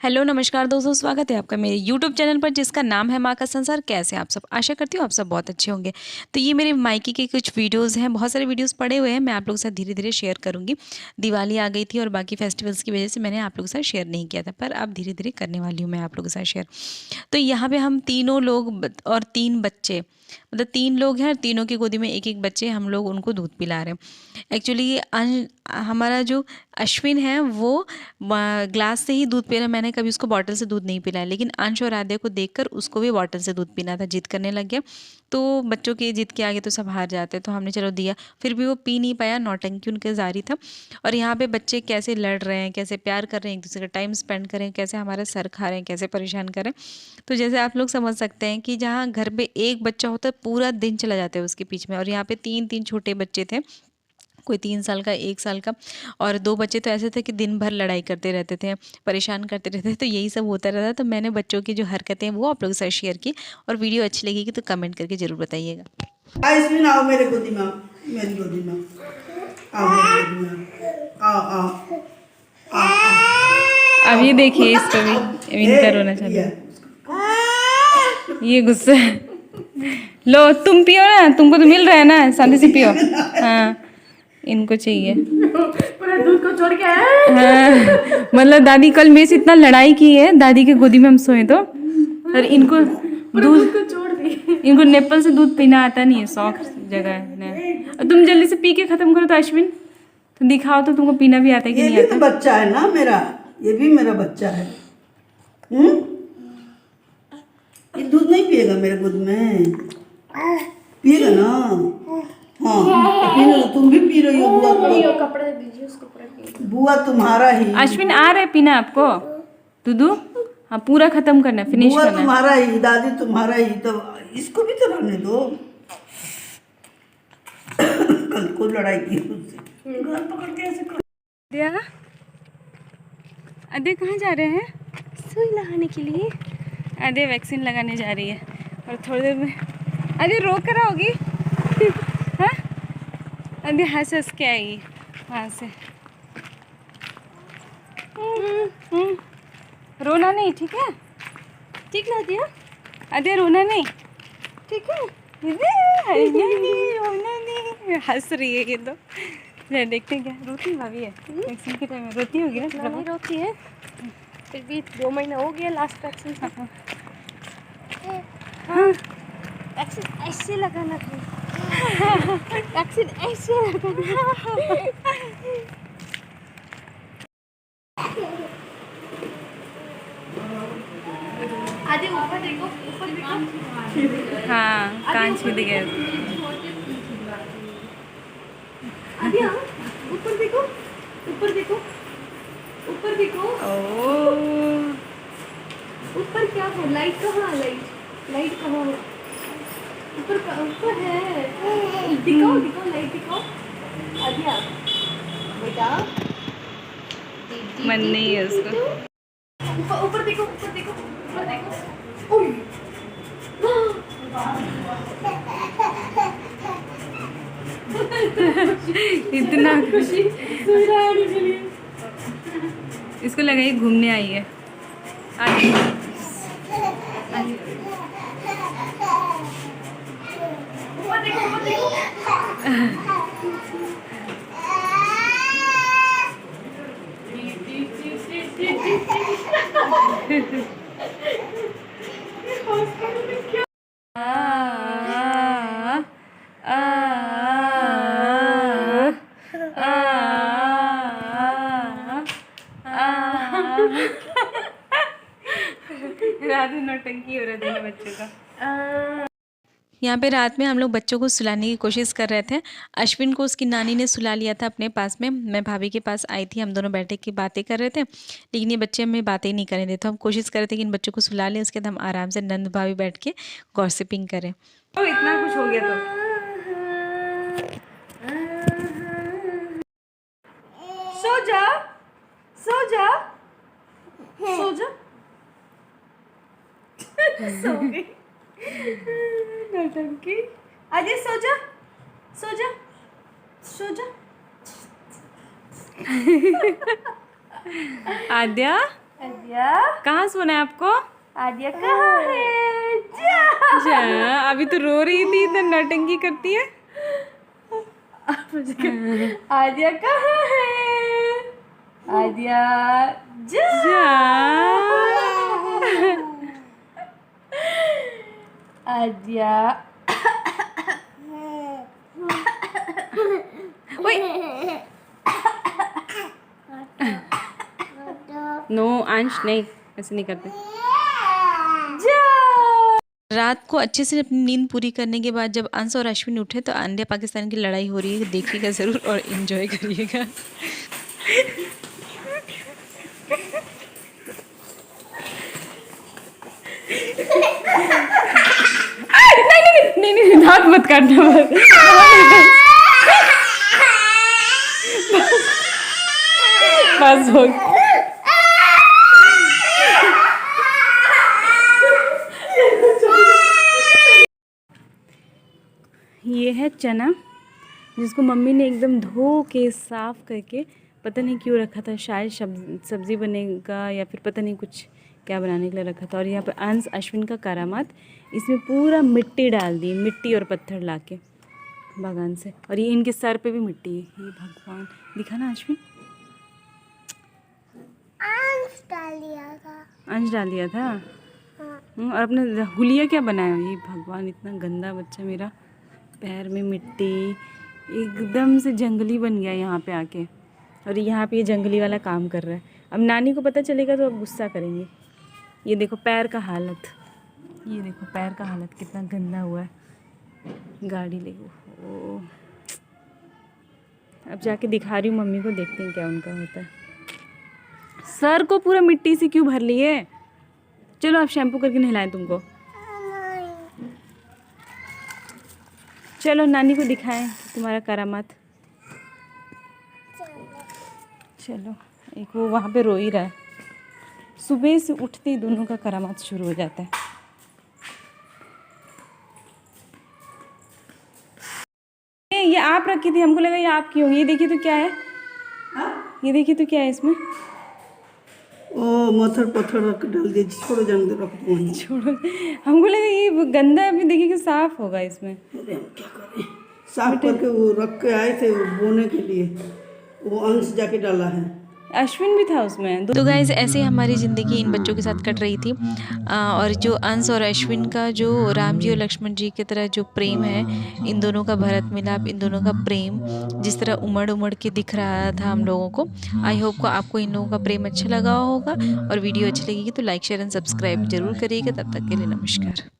Hello नमस्कार दोस्तों, स्वागत है आपका मेरे यूट्यूब चैनल पर जिसका नाम है माँ का संसार। कैसे हैं आप सब? आशा करती हूँ आप सब बहुत अच्छे होंगे। तो ये मेरे मायके के कुछ वीडियोस हैं, बहुत सारे वीडियोस पड़े हुए हैं, मैं आप लोगों के साथ धीरे धीरे शेयर करूँगी। दिवाली आ गई थी और बाकी फेस्टिवल्स की वजह से मैंने आप लोगों के साथ शेयर नहीं किया था, पर अब धीरे धीरे करने वाली हूँ मैं आप लोगों के साथ शेयर। तो यहाँ पे हम तीनों लोग और 3 बच्चे, मतलब 3 लोग हैं और तीनों की गोदी में एक एक बच्चे, हम लोग उनको दूध पिला रहे हैं। एक्चुअली हमारा जो अश्विन है वो ग्लास से ही दूध पी रहा है। मैंने कभी उसको बॉटल से दूध नहीं पिलाया, लेकिन अंश और आद्या को देखकर उसको भी बॉटल से दूध पीना था, जिद करने लग गया। तो बच्चों के जिद के आगे तो सब हार जाते हैं, तो हमने चलो दिया, फिर भी वो पी नहीं पाया, नौटंकी उनके जारी था। और यहाँ पे बच्चे कैसे लड़ रहे हैं, कैसे प्यार कर रहे हैं, एक दूसरे का टाइम स्पेंड करें, कैसे हमारा सर खा रहे हैं, कैसे परेशान करें। तो जैसे आप लोग समझ सकते हैं कि जहाँ घर पे एक बच्चा होता है पूरा दिन चला जाता है उसके पीछे में, और यहाँ पे 3 छोटे बच्चे थे, कोई 3 साल का, 1 साल का, और 2 बच्चे तो ऐसे थे कि दिन भर लड़ाई करते रहते थे, परेशान करते रहते थे। तो यही सब होता रहता। तो मैंने बच्चों की जो हरकतें हैं वो आप लोगों के साथ शेयर की, और वीडियो अच्छी लगेगी तो कमेंट करके ज़रूर बताइएगा। आइसक्रीम आओ मेरे गोदी में, मेरी गोदी में आओ, मेरी गोदी में आओ आओ आओ। अब ये देखिए, इसको भी इनका रोना चालू है, ये गुस्सा है। लो तुम पियो ना, तुमको तो मिल रहा है ना, शांति से पियो। हाँ, इनको चाहिए पूरा दूध को छोड़ के आया। हाँ, मतलब दादी कल मेरे से इतना लड़ाई की है, दादी के गोदी में हम सोए तो, और इनको दूध को छोड़ दी। इनको नेपल से दूध पीना आता नहीं है, शौक जगह है। और तुम जल्दी से पी के खत्म करो तो अश्विन, तो दिखाओ तो तुमको पीना भी आता है कि ये नहीं भी आता। तो बच्चा है ना मेरा, ये भी मेरा बच्चा है। ये दूध नहीं पिएगा मेरे दूध में, पिएगा ना? हाँ पिएगा। तुम भी पी रही हो बुआ? कपड़े दीजिए उसको पूरा। बुआ तुम्हारा ही, अश्विन आ रहा है पीना आपको दूधू? हाँ, पूरा खत्म करना, फिनिश बुआ करना। तुम्हारा ही, दादी तुम्हारा ही। तो इसको भी तो रहने दो। कल को लड़ाई की उससे, घर पकड़ के ऐसे कर। अदे कहाँ जा रहे हैं? सुई लगाने के लिए। अदे वैक्सीन लगाने जा रही है, और थोड़ी देर में अरे रो कर आओगी। हाँ, अदे हंस हंस के आएगी वहाँ से। रोना नहीं, ठीक है? ठीक ना दिया? अदे रोना नहीं, ठीक है। रोना नहीं, हंस रही है ये तो। देखते हैं क्या रोती है भाभी है वैक्सीन के टाइम में, रोती होगी ना? ना नहीं रोती है, फिर भी 2 महीना हो गया लास्ट वैक्सीन का। हाँ, वैक्सीन ऐसे लगाना था। वैक्सीन ऐसे लगाना। आदि ऊपर देखो, ऊपर देखो। हाँ, कान छीद गए। आदि हाँ, ऊपर देखो, ऊपर देखो, ऊपर देखो। ओह, ऊपर क्या है? लाइट कहाँ है? लाइट कहाँ है? ऊपर है। दिखाओ दिखाओ, लाइट दिखाओ। आदिया बेटा, मन नहीं है उसको। ऊपर देखो, ऊपर देखो, ऊपर देखो। ओह, इतना खुशी सुई लगाने के लिए। इसको लगा ये घूमने आई है। आज ऊपर देखो, ऊपर देखो। रात में नौटंकी हो रहा था बच्चों का। यहाँ पे रात में हम लोग बच्चों को सुलाने की कोशिश कर रहे थे। अश्विन को उसकी नानी ने सुला लिया था अपने पास में, मैं भाभी के पास आई थी, हम दोनों बैठे की बातें कर रहे थे, लेकिन ये बच्चे हमें बातें नहीं करने देते। तो हम कोशिश कर रहे थे कि इन बच्चों को सुला लें, उसके बाद हम आराम से नंद भाभी बैठ के गॉसिपिंग करें। तो इतना कुछ हो गया तो सो जा, सो जा, सो जा। सो गई। नौटंकी। आदि सो जा, सो जा, सो जा। आद्या आदि आद्या कहाँ सोना है आपको? आद्या कहाँ है? जा जा, अभी तो रो रही थी, इतना नौटंकी करती है। आद्या कहाँ है? आद्या जा जा। आद्या नो अंश नहीं, ऐसे नहीं करते। जा रात को अच्छे से अपनी नींद पूरी करने के बाद जब अंश और अश्विन उठे तो इंडिया पाकिस्तान की लड़ाई हो रही है, देखिएगा ज़रूर और इन्जॉय करिएगा। नहीं, दांत मत काटना बस हो गया। ये है चना जिसको मम्मी ने एकदम धो के साफ़ करके पता नहीं क्यों रखा था, शायद सब्ज़ी बनेगा या फिर पता नहीं कुछ क्या बनाने के लिए रखा था। और यहाँ पे अंश अश्विन का करामात, इसमें पूरा मिट्टी डाल दी, मिट्टी और पत्थर लाके बागान से। और ये इनके सर पे भी मिट्टी है। ये भगवान, दिखा ना अश्विन, अंश डाल दिया था। और अपने हुलिया क्या बनाया? ये भगवान, इतना गंदा बच्चा मेरा, पैर में मिट्टी, एकदम से जंगली बन गया यहाँ पे आके। और यहाँ पे ये जंगली वाला काम कर रहा है। अब नानी को पता चलेगा तो अब गुस्सा करेंगे। ये देखो पैर का हालत, ये देखो पैर का हालत कितना गंदा हुआ है, गाड़ी ले। ओ, अब जाके दिखा रही हूँ मम्मी को, देखते हैं क्या उनका होता है। सर को पूरा मिट्टी से क्यों भर लिए? चलो अब शैम्पू करके नहलाएं तुमको। चलो नानी को दिखाएं तुम्हारा करामात। चलो, एक वो वहाँ पे रो ही रहा है। सुबह से उठते ही दोनों का करामात शुरू हो जाता है। ये आप रखी थी, हमको लगा ये आपकी होगी। ये देखिए तो क्या है, ये देखिए तो क्या है इसमें। ओ मथर पत्थर रख डाल दिए, छोड़ो जाने दो, रख दो वहीं। छोड़ो, हमको लगा ये गंदा है, अभी देखिए कि साफ होगा इसमें। अरे हम क्या करें, साफ करके वो रख के आए थे वो बोने के लिए, वो अंश जाके डाला है। अश्विन भी था उसमें। तो गाइस ऐसे ही हमारी ज़िंदगी इन बच्चों के साथ कट रही थी। और जो अंश और अश्विन का जो राम जी और लक्ष्मण जी की तरह जो प्रेम है, इन दोनों का भरत मिलाप, इन दोनों का प्रेम जिस तरह उमड़ उमड़ के दिख रहा था हम लोगों को। आई होप को आपको इन लोगों का प्रेम अच्छा लगा होगा, और वीडियो अच्छी लगेगी तो लाइक शेयर एंड सब्सक्राइब जरूर करिएगा। तब तक के लिए नमस्कार।